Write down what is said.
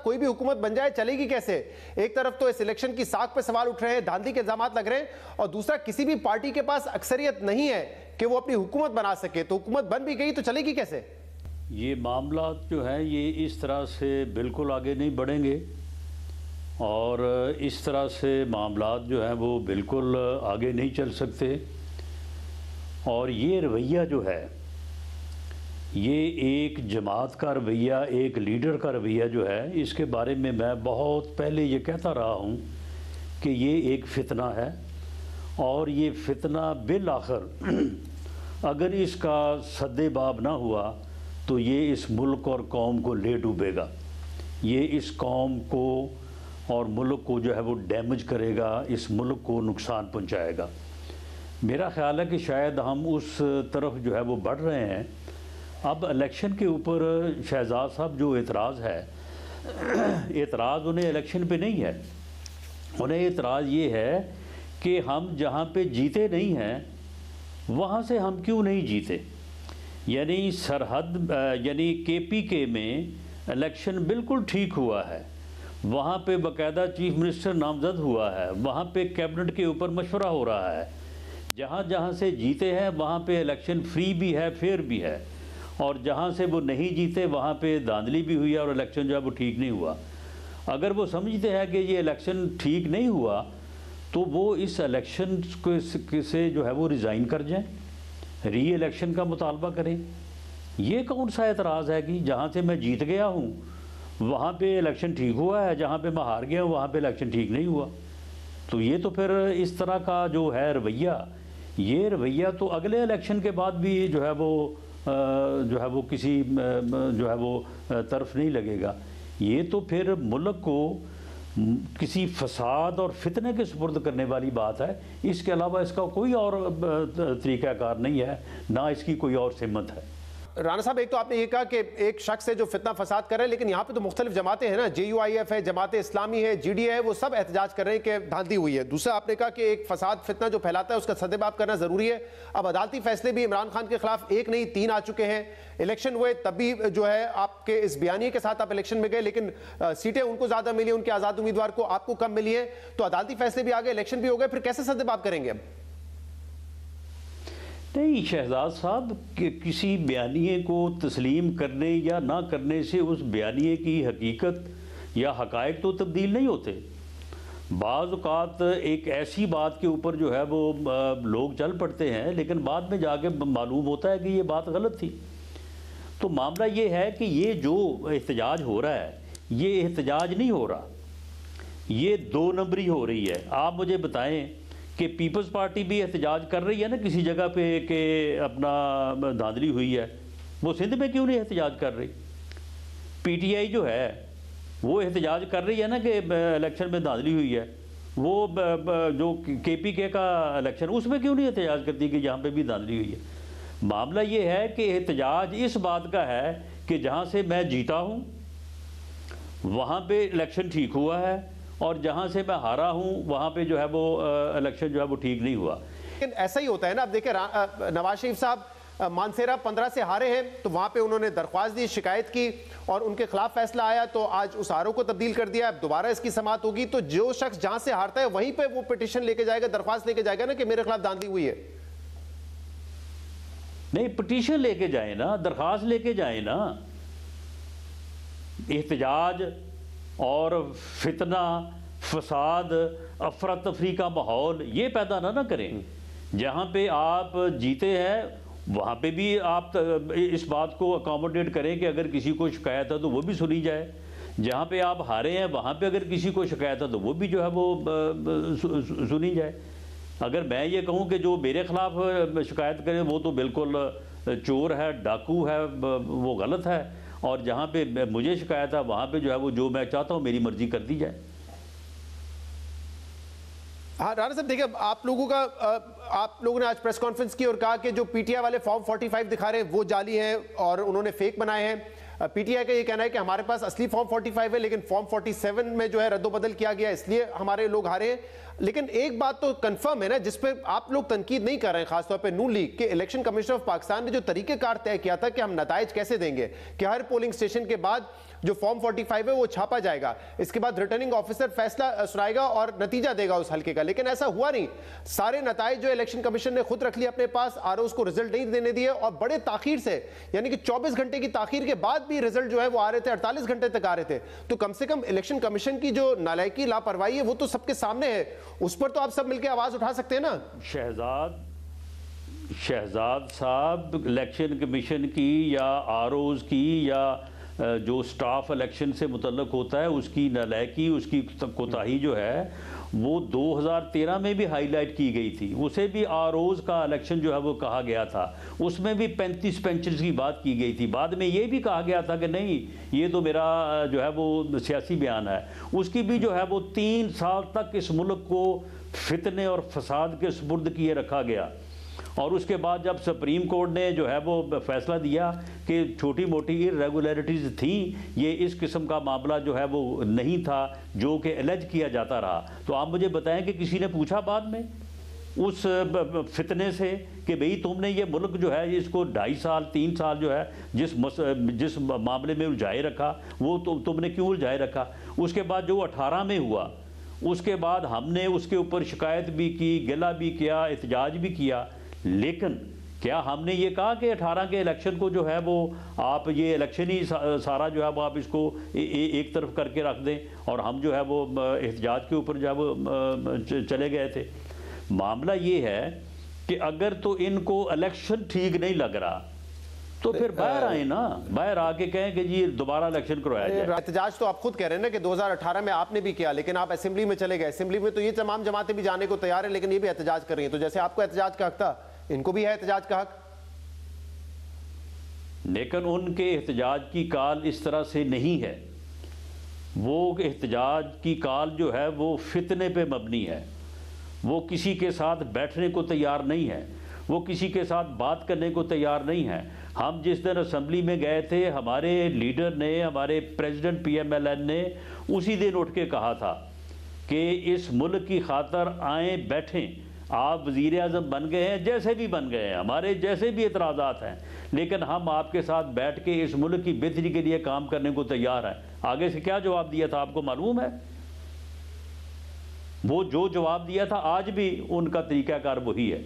कोई भी हुकूमत बन जाए चलेगी कैसे? एक तरफ तो इस इलेक्शन की साख पे सवाल उठ रहे हैं, धांधली के इल्जाम लग रहे हैं, और दूसरा किसी भी पार्टी के पास अक्सरियत नहीं है कि वो अपनी हुकूमत बना सके, तो हुकूमत बन भी गई तो चलेगी कैसे? ये मामला जो है ये इस तरह से बिल्कुल आगे नहीं बढ़ेंगे, और इस तरह से मामला जो हैं वो बिल्कुल आगे नहीं चल सकते। और ये रवैया जो है ये एक जमात का रवैया, एक लीडर का रवैया जो है, इसके बारे में मैं बहुत पहले ये कहता रहा हूँ कि ये एक फितना है, और ये फितना बिल आखिर अगर इसका सद्देबाब ना हुआ तो ये इस मुल्क और कौम को ले डूबेगा। ये इस कौम को और मुल्क को जो है वो डैमेज करेगा, इस मुल्क को नुकसान पहुंचाएगा। मेरा ख्याल है कि शायद हम उस तरफ जो है वो बढ़ रहे हैं। अब इलेक्शन के ऊपर शहजाद साहब जो एतराज़ है, एतराज़ उन्हें इलेक्शन पे नहीं है, उन्हें एतराज़ ये है कि हम जहाँ पे जीते नहीं हैं वहाँ से हम क्यों नहीं जीते। यानी सरहद यानी KPK में इलेक्शन बिल्कुल ठीक हुआ है, वहाँ पे बाकायदा चीफ मिनिस्टर नामज़द हुआ है, वहाँ पे कैबिनेट के ऊपर मशवरा हो रहा है, जहाँ जहाँ से जीते हैं वहाँ पे इलेक्शन फ्री भी है, फेयर भी है, और जहाँ से वो नहीं जीते वहाँ पे धांधली भी हुई है और इलेक्शन जो है वो ठीक नहीं हुआ। अगर वो समझते हैं कि ये इलेक्शन ठीक नहीं हुआ तो वो इस इलेक्शन से जो है वो रिज़ाइन कर जाएं, री इलेक्शन का मुतालबा करें। ये कौन सा एतराज़ है कि जहाँ से मैं जीत गया हूँ वहाँ पे इलेक्शन ठीक हुआ है, जहाँ पे मैं हार गया हूँ वहाँ पे इलेक्शन ठीक नहीं हुआ। तो ये तो फिर इस तरह का जो है रवैया, ये रवैया तो अगले इलेक्शन के बाद भी जो है वो किसी जो है वो तरफ नहीं लगेगा। ये तो फिर मुल्क को किसी फसाद और फितने के सुपुर्द करने वाली बात है। इसके अलावा इसका कोई और तरीक़ाकार नहीं है, ना इसकी कोई और सिमत है। राना साहब, एक तो आपने ये कहा कि एक शख्स है जो फितना फसाद कर रहे हैं, लेकिन यहाँ पे तो मुख्तलिफ जमातें हैं ना, JUIF है, जमात इस्लामी है, GDA है, वो सब एहतजाज कर रहे हैं कि धांधली हुई है। दूसरा आपने कहा कि एक फसाद फितना जो फैलाता है उसका सद्देबाब करना जरूरी है। अब अदालती फैसले भी इमरान खान के खिलाफ एक नहीं 3 आ चुके हैं। इलेक्शन हुए तब भी जो है आपके इस बयानिए के साथ आप इलेक्शन में गए, लेकिन सीटें उनको ज्यादा मिली, उनके आजाद उम्मीदवार को, आपको कम मिली है। तो अदालती फैसले भी आ गए, इलेक्शन भी हो गए, फिर कैसे सद्देबाब करेंगे अब? नहीं शहजाद साहब, किसी बयानिए को तस्लीम करने या ना करने से उस बयानिए की हकीकत या हकायक तो तब्दील नहीं होते। बाज़ औक़ात एक ऐसी बात के ऊपर जो है वो लोग चल पड़ते हैं, लेकिन बाद में जाके मालूम होता है कि ये बात गलत थी। तो मामला ये है कि ये जो एहतजाज हो रहा है ये एहतजाज नहीं हो रहा, ये 2 नंबरी हो रही है। आप मुझे बताएं कि पीपल्स पार्टी भी एहतजाज कर रही है ना किसी जगह पे कि अपना धांधली हुई है, वो सिंध में क्यों नहीं एहतजाज कर रही? PTI जो है वो एहतजाज कर रही है ना कि इलेक्शन में धांधली हुई है, वो जो KPK का इलेक्शन उसमें क्यों नहीं एहतजाज करती कि यहाँ पे भी धांधली हुई है? मामला ये है कि एहतजाज इस बात का है कि जहाँ से मैं जीता हूँ वहाँ पे इलेक्शन ठीक हुआ है, और जहाँ से मैं हारा हूँ वहाँ पे जो है वो इलेक्शन जो है वो ठीक नहीं हुआ। लेकिन ऐसा ही होता है ना। अब देखिए नवाज शरीफ साहब मानसेरा 15 से हारे हैं, तो वहाँ पे उन्होंने दरख्वास्त दी, शिकायत की, और उनके खिलाफ फैसला आया, तो आज उस आरोप को तब्दील कर दिया। अब दोबारा इसकी समाअत होगी, तो जो शख्स जहाँ से हारता है वहीं पे वो पिटीशन लेके जाएगा, दरख्वास्त लेके जाएगा ना कि मेरे खिलाफ धांधली हुई है। नहीं, पिटीशन लेके जाए ना, दरख्वास्त लेके जाए ना। एहतजाज और फितना, फसाद, अफरा तफरी का माहौल ये पैदा ना करें। जहाँ पे आप जीते हैं वहाँ पे भी आप इस बात को अकोमोडेट करें कि अगर किसी को शिकायत है तो वो भी सुनी जाए। जहाँ पे आप हारे हैं वहाँ पे अगर किसी को शिकायत है तो वो भी जो है वो सुनी जाए। अगर मैं ये कहूँ कि जो मेरे खिलाफ शिकायत करे वो तो बिल्कुल चोर है, डाकू है, वो गलत है, और जहाँ पे मुझे शिकायत है वहाँ पे जो है वो जो मैं चाहता हूँ मेरी मर्जी कर दी जाए। हाँ राणा साहब, देखिए आप लोगों ने आज प्रेस कॉन्फ्रेंस की और कहा कि जो PTI वाले फॉर्म 45 दिखा रहे हैं वो जाली हैं और उन्होंने फेक बनाए हैं। PTI का ये कहना है कि हमारे पास असली फॉर्म 45 है, लेकिन फॉर्म 47 में जो है रद्दोबदल किया गया, इसलिए हमारे लोग हारे हैं। लेकिन एक बात तो कंफर्म है ना, जिसपे आप लोग तनकीद नहीं कर रहे हैं, खासतौर पे नून लीग के इलेक्शन कमीशन ऑफ पाकिस्तान ने जो तरीकेकार तय किया था कि हम नताइज कैसे देंगे, कि हर पोलिंग स्टेशन के बाद जो फॉर्म 45 है वो छापा जाएगा, इसके बाद रिटर्निंग ऑफिसर फैसला सुनाएगा और नतीजा देगा उस हल्के का। लेकिन ऐसा हुआ नहीं, सारे नताइज जो इलेक्शन कमीशन ने खुद रख लिए अपने पास, आरओज को रिजल्ट नहीं देने दिए और बड़े ताखीर से, यानी कि 24 घंटे की ताखीर के बाद भी रिजल्ट जो है वो आ रहे थे, 48 घंटे तक आ रहे थे। तो कम से कम इलेक्शन कमीशन की जो नालायकी, लापरवाही है वो तो सबके सामने है, उस पर तो आप सब मिलकर आवाज उठा सकते हैं ना। शहजाद साहब इलेक्शन कमीशन की या आरओज की या जो स्टाफ इलेक्शन से मुतल्लक होता है उसकी नालायकी, उसकी कोताही जो है वो 2013 में भी हाईलाइट की गई थी। उसे भी आरओज का इलेक्शन जो है वो कहा गया था, उसमें भी 35 बेंचेस की बात की गई थी। बाद में ये भी कहा गया था कि नहीं ये तो मेरा जो है वो सियासी बयान है। उसकी भी जो है वो 3 साल तक इस मुल्क को फितने और फसाद के सुपुर्द किए रखा गया। और उसके बाद जब सुप्रीम कोर्ट ने जो है वो फैसला दिया कि छोटी मोटी इरेगुलरिटीज़ थी, ये इस किस्म का मामला जो है वो नहीं था जो कि एलेज किया जाता रहा, तो आप मुझे बताएं कि किसी ने पूछा बाद में उस फितने से कि भाई तुमने ये मुल्क जो है इसको 2.5 साल 3 साल जो है जिस मामले में उलझाए रखा वो तुमने क्यों उलझाए रखा। उसके बाद जो 18 में हुआ उसके बाद हमने उसके ऊपर शिकायत भी की, गिला भी किया, एहतजाज भी किया, लेकिन क्या हमने ये कहा कि 18 के इलेक्शन को जो है वो आप ये इलेक्शन ही सारा जो है वो आप इसको एक तरफ करके रख दें और हम जो है वो एहतजाज के ऊपर जो है वो चले गए थे। मामला ये है कि अगर तो इनको इलेक्शन ठीक नहीं लग रहा तो फिर बाहर आए ना, बाहर आके कहें कि जी दोबारा इलेक्शन करवाया जाए। एहतजाज तो आप खुद कह रहे हैं ना कि 2018 में आपने भी किया, लेकिन आप असेंबली में चले गए। असेंबली में तो ये तमाम जमातें भी जाने को तैयार है, लेकिन ये भी एहतजाज कर रही हैं। तो जैसे आपको एहतजाज का हक था, इनको भी है एहतजाज का हक। लेकिन उनके एहतजाज की काल इस तरह से नहीं है। वो एहतजाज की काल जो है वो फितने पे मबनी है। वो किसी के साथ बैठने को तैयार नहीं है, वो किसी के साथ बात करने को तैयार नहीं है। हम जिस दिन असेंबली में गए थे, हमारे लीडर ने, हमारे प्रेसिडेंट PMLN ने उसी दिन उठ के कहा था कि इस मुल्क की खातर आए बैठें। आप वज़ीर आज़म बन गए हैं, जैसे भी बन गए हैं, हमारे जैसे भी एतराज़ात हैं, लेकिन हम आपके साथ बैठ के इस मुल्क की बेहतरी के लिए काम करने को तैयार हैं। आगे से क्या जवाब दिया था आपको मालूम है? वो जो जवाब दिया था आज भी उनका तरीक़ाकार वही है।